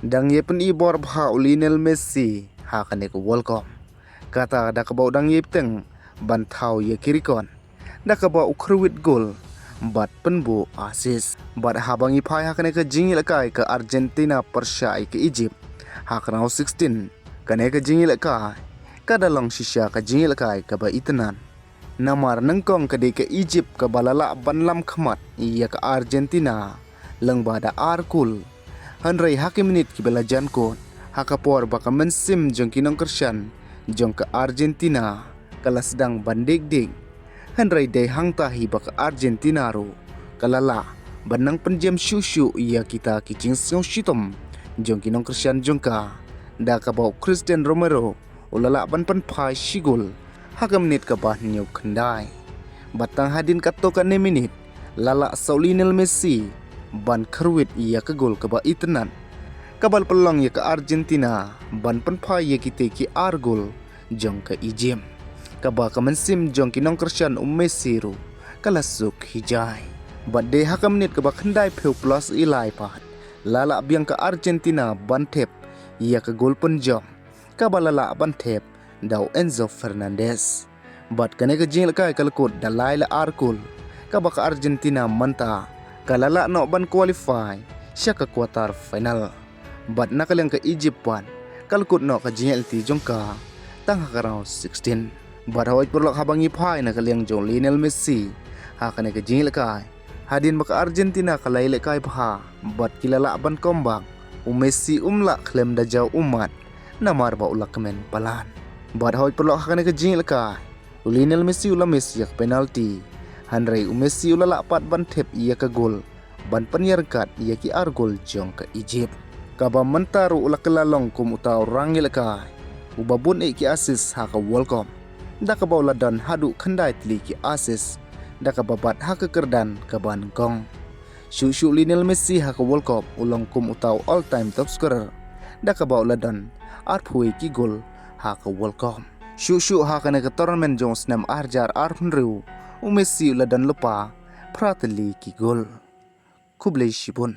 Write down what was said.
Dang ye pen ibor bha Lionel Messi ha kane ko World Cup. Kata da ka bau dang ye teng ban thau ye kirikon. Da ka bau ukhrwit gol bat pen bu assist. Bat ha bangi phai ha kane ka jingil kai ka Argentina persai ke Egypt. Ha kana 16 kane ka jingil kai. Kada long shisha ka jingil kai ka ba itanan. Namar nengkong ka de ka Egypt ka balala ban lam khmat ya ka Argentina lang ba da arkul. Hanrai haki menit ki bela jankon hakapor baka mensim jong kinong kersyan jong ke Argentina kala sedang bandik-dik. Hanrai day hangtahi baka Argentina ro kalala banang penjam syusyu ia kita kicing siong shitom jong kinong kersyan jong ka da ka bau Christian Romero ulala ban pan phai shigul haka menit ka bah nyuk khandai batang hadin kato ka ne menit lala Lionel Messi ban kharwit ia ke gol ke ba itanan kabal pelong ia ke Argentina ban penphai ia kite ki argol jong ke Egypt kaba ka mensim jong ki nong kersyan Messi ru kala suk hijai bat de haka menit ke ba khandai pheu plus ilai pat lala biang ke Argentina ban thep ia ke gol pen jom kabal lala ban thep dau Enzo Fernandez bat kane ke jing kai kalkut dalai la arkul kaba ke Argentina manta kalala no ban qualify siya ka quarter final bat nakalang ka Egypt pan kalkut no ka JLT jongka tang hakaraw 16 bat hawaj perlok habangi phai na kalyang jong Lionel Messi hakane ka jingil kai hadin baka Argentina kalaile kai pha bat kilala ban kombak Messi umla klem da jaw umat namar ba ulak men palan bat hawaj perlok hakane ka jingil kai Lionel Messi ula Messi yak penalti Hanrai Messi ulala pat ban thep ia ka gol ban penyerkat ia ki argol jong ke Egypt kaba mentaru ula kelalong kum utau rangil ka ubabun ki assist ha ka World Cup da ka baula dan hadu khandai tli ki assist da ka babat ha ka kerdan ka ban kong shu Lionel Messi ha ka World Cup ulong kum utau all time top scorer da ka baula dan arphui ki gol ha ka World Cup shu ha ka ne ka tournament jong snam arjar arhunru Messi ula dan lupa prateli ki gol kublai shibun